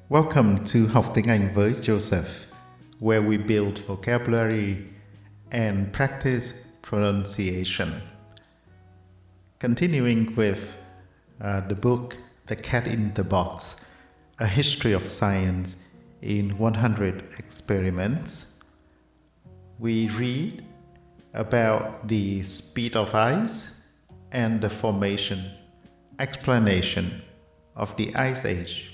Welcome to Học tiếng Anh với Joseph, where we build vocabulary and practice pronunciation. Continuing with the book The Cat in the Box, A History of Science in 100 Experiments, we read about the speed of ice and the formation, explanation of the Ice Age.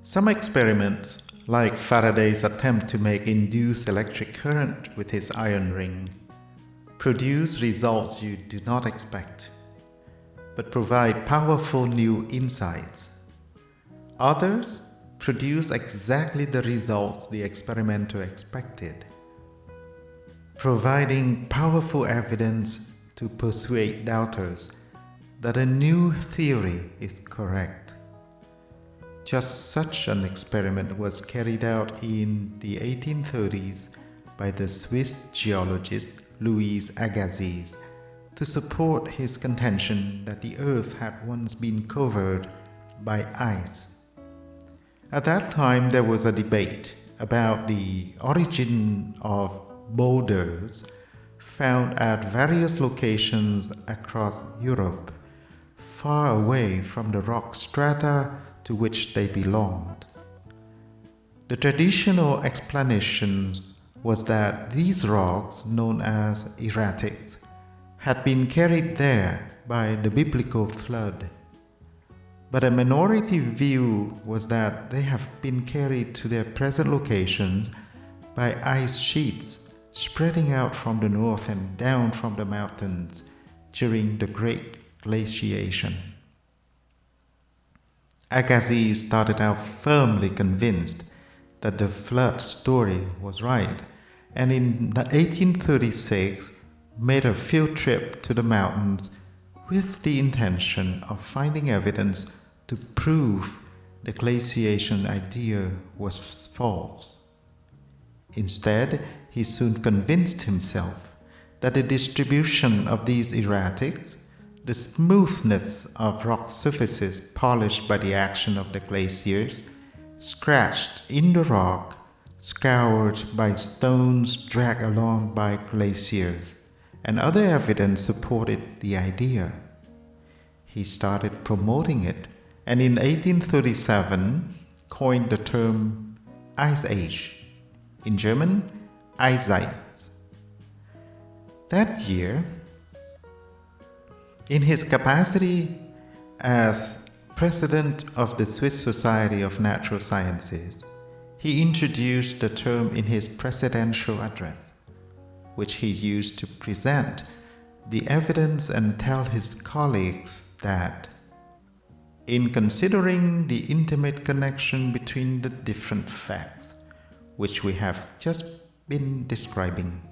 Some experiments, like Faraday's attempt to make induced electric current with his iron ring, produce results you do not expect, but provide powerful new insights. Others produce exactly the results the experimenter expected, providing powerful evidence to persuade doubters that a new theory is correct. Just such an experiment was carried out in the 1830s by the Swiss geologist Louis Agassiz to support his contention that the Earth had once been covered by ice. At that time, there was a debate about the origin of boulders found at various locations across Europe, far away from the rock strata to which they belonged. The traditional explanation was that these rocks, known as erratics, had been carried there by the biblical flood. But a minority view was that they have been carried to their present locations by ice sheets spreading out from the north and down from the mountains during the Great Glaciation. Agassiz started out firmly convinced that the flood story was right, and in 1836 made a field trip to the mountains with the intention of finding evidence to prove the glaciation idea was false. Instead, he soon convinced himself that the distribution of these erratics, the smoothness of rock surfaces polished by the action of the glaciers, scratched in the rock, scoured by stones dragged along by glaciers, and other evidence supported the idea. He started promoting it, and in 1837 coined the term Ice Age, in German Eiszeit. That year, in his capacity as president of the Swiss Society of Natural Sciences, he introduced the term in his presidential address, which he used to present the evidence and tell his colleagues that, in considering the intimate connection between the different facts which we have just been describing,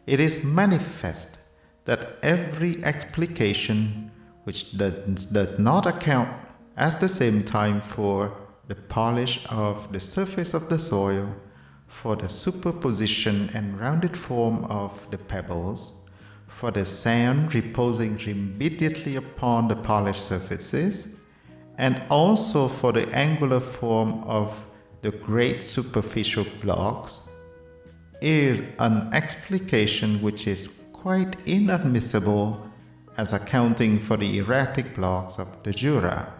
it is manifest that every explication which does not account at the same time for the polish of the surface of the soil, for the superposition and rounded form of the pebbles, for the sand reposing immediately upon the polished surfaces, and also for the angular form of the great superficial blocks, is an explication which is quite inadmissible as accounting for the erratic blocks of the Jura,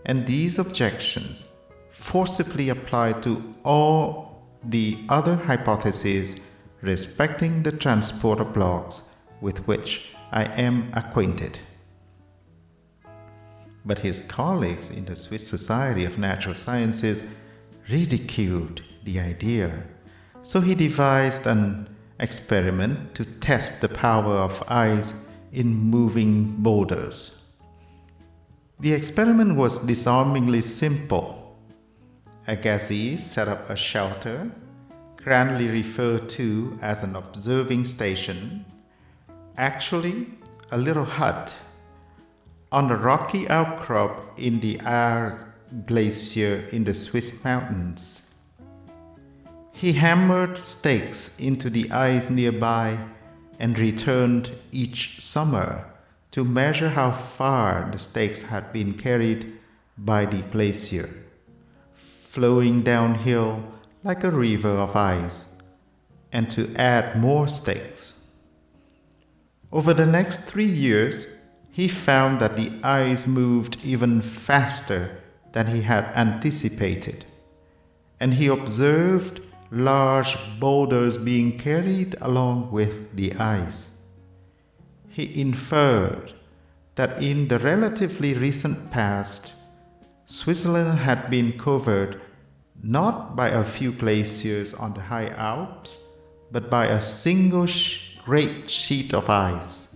and these objections forcibly apply to all the other hypotheses respecting the transport of blocks with which I am acquainted. But his colleagues in the Swiss Society of Natural Sciences ridiculed the idea, so he devised an experiment to test the power of ice in moving boulders. The experiment was disarmingly simple. Agassiz set up a shelter, grandly referred to as an observing station, actually a little hut, on a rocky outcrop in the Aar Glacier in the Swiss mountains. He hammered stakes into the ice nearby and returned each summer to measure how far the stakes had been carried by the glacier, flowing downhill like a river of ice, and to add more stakes. Over the next 3 years, he found that the ice moved even faster than he had anticipated, and he observed large boulders being carried along with the ice. He inferred that in the relatively recent past, Switzerland had been covered not by a few glaciers on the high Alps, but by a single great sheet of ice,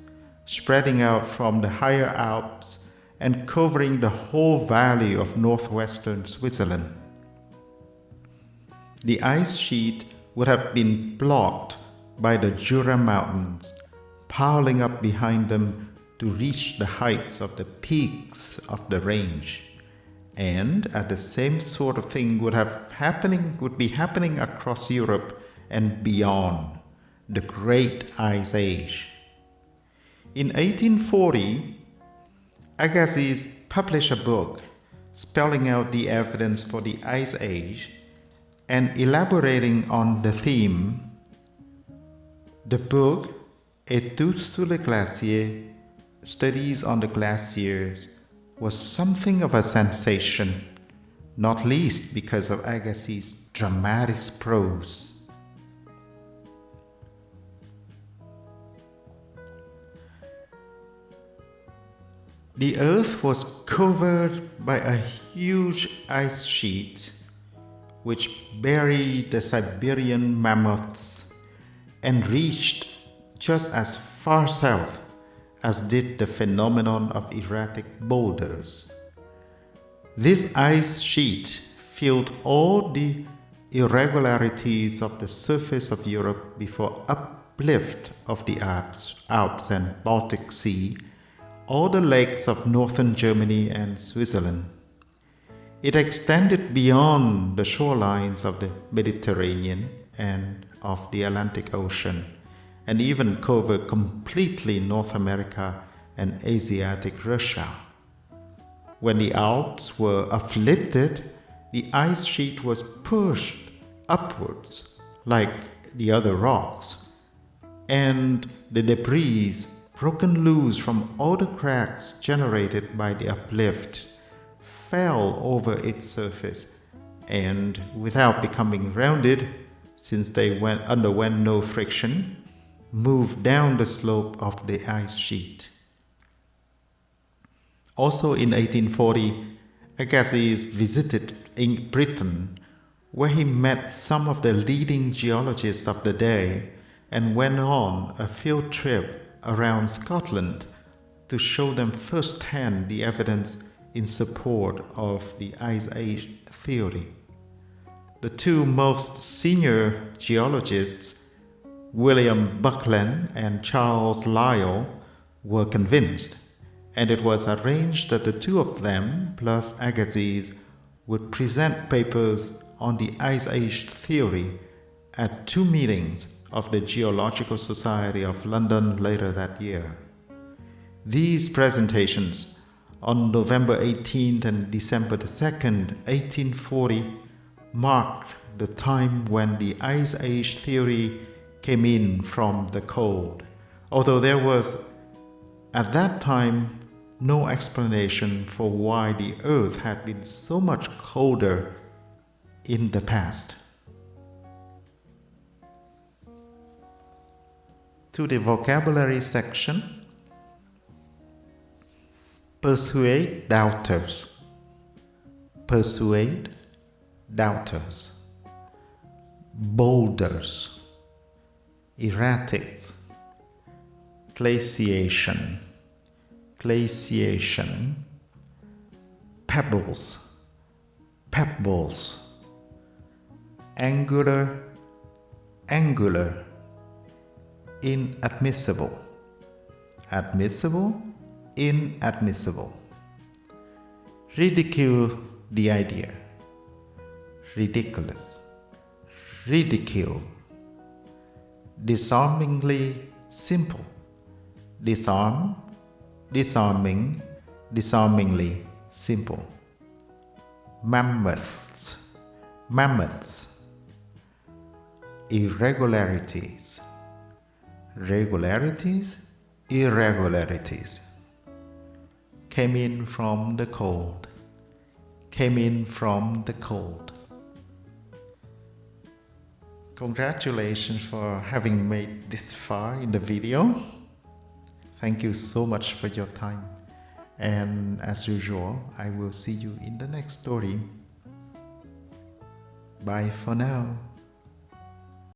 spreading out from the higher Alps and covering the whole valley of northwestern Switzerland. The ice sheet would have been blocked by the Jura Mountains, piling up behind them to reach the heights of the peaks of the range. And the same sort of thing would be happening across Europe and beyond, the Great Ice Age. In 1840, Agassiz published a book spelling out the evidence for the Ice Age and elaborating on the theme. The book, Études sur les glaciers, Studies on the Glaciers, was something of a sensation, not least because of Agassiz's dramatic prose. The earth was covered by a huge ice sheet which buried the Siberian mammoths and reached just as far south as did the phenomenon of erratic boulders. This ice sheet filled all the irregularities of the surface of Europe before uplift of the Alps and Baltic Sea, all the lakes of northern Germany and Switzerland. It extended beyond the shorelines of the Mediterranean and of the Atlantic Ocean, and even covered completely North America and Asiatic Russia. When the Alps were uplifted, the ice sheet was pushed upwards like the other rocks, and the debris broken loose from all the cracks generated by the uplift fell over its surface, and without becoming rounded, since they underwent no friction, moved down the slope of the ice sheet. Also in 1840, Agassiz visited Britain, where he met some of the leading geologists of the day and went on a field trip around Scotland to show them firsthand the evidence in support of the Ice Age theory. The two most senior geologists, William Buckland and Charles Lyell, were convinced, and it was arranged that the two of them, plus Agassiz, would present papers on the Ice Age theory at 2 meetings of the Geological Society of London later that year. These presentations, on November 18th and December 2nd, 1840, marked the time when the Ice Age theory came in from the cold, although there was at that time no explanation for why the earth had been so much colder in the past. To the vocabulary section, persuade doubters, persuade doubters, boulders, erratics, glaciation, pebbles, angular, inadmissible, inadmissible, ridicule the idea, ridiculous, ridicule, disarmingly simple, disarm, disarmingly simple. Mammoths, irregularities, irregularities, came in from the cold, Congratulations for having made this far in the video. Thank you so much for your time. And as usual, I will see you in the next story. Bye for now.